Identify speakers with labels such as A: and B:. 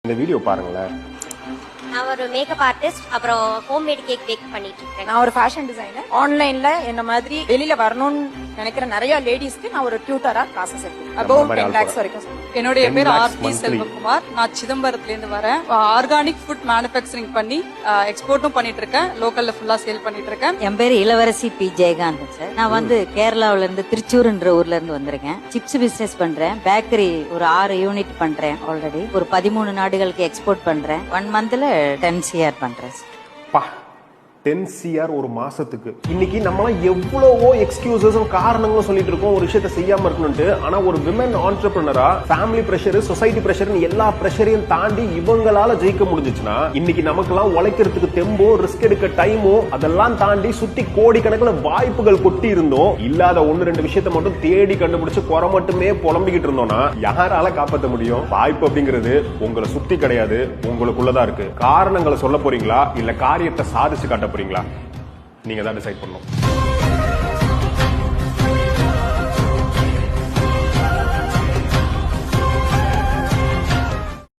A: இந்த வீடியோ பாருங்களேன்.
B: நான் ஒரு மேக்கப் ஆர்டிஸ்ட், அப்புறம் ஹோம்மேட் கேக் பேக் பண்ணிட்டு இருக்கேன்.
C: நான் ஒரு ஃபேஷன் டிசைனர். ஆன்லைன்ல என்ன மாதிரி வெளியில வரணும்னு நினைக்கிற நிறைய லேடிஸ்க்கு நான் ஒரு டியூட்டரா கிளாஸஸ் எடுக்கிறேன். above 10 lakhs வரைக்கும்.
D: என்னுடைய பேர் ஆர்த்தி செல்வகுமார். நான் சிதம்பரத்துல இருந்து வரேன். ஆர்கானிக் ஃபுட் மேனுஃபேக்சரிங் பண்ணி எக்ஸ்போர்ட்டும் பண்ணிட்டு இருக்கேன். லோக்கல்ல ஃபுல்லா சேல் பண்ணிட்டு இருக்கேன்.
E: என் பேர் இளவரசி பி ஜெயகாந்தன் சார். நான் வந்து கேரளாவில இருந்து திருச்சூர்ன்ற ஊர்ல இருந்து வந்திருக்கேன். சிப்ஸ் பிசினஸ் பண்றேன். பேக்கரி ஒரு 6 யூனிட் பண்றேன். ஆல்ரெடி ஒரு 13 நாடுகளுக்கு எக்ஸ்போர்ட் பண்றேன். 1 மந்த்ல 10 CR பண்றேன்.
A: 10 CR ஒரு மாசத்துக்கு. இன்னைக்கு நம்மளாம் எவ்வளவோ எக்ஸ்கியூசஸும் காரணங்களும் சொல்லிட்டு இருக்கோம் ஒரு விஷயத்தை செய்யாம இருக்கணும்ட்டு. ஆனா ஒரு விமன் ஆண்டர்பிரினரா ஃபேமிலி பிரஷர், சொசைட்டி பிரஷர், எல்லா பிரஷரையும் தாண்டி இவங்களால ஜெயிக்க முடிஞ்சிச்சுன்னா இன்னைக்கு நமக்கெல்லாம் உழைக்கிறதுக்கு தெம்போ, ரிஸ்க் எடுக்க டைமோ அதெல்லாம் தாண்டி சுத்தி கோடிக்கணக்கில் வாய்ப்புகள் கொட்டி இருந்தோம். இல்லாத 1-2 விஷயத்த மட்டும் தேடி கண்டுபிடிச்சு குறை மட்டுமே புலம்பிக்கிட்டு இருந்தோம்னா யாரால காப்பாற்ற முடியும்? வாய்ப்பு அப்படிங்கிறது உங்களை சுத்தி கிடையாது, உங்களுக்குள்ளதான் இருக்கு. காரணங்களை சொல்ல போறீங்களா இல்ல காரியத்தை சாதிச்சு காட்ட போறீங்களா? நீங்க தான் டிசைட் பண்ணணும்.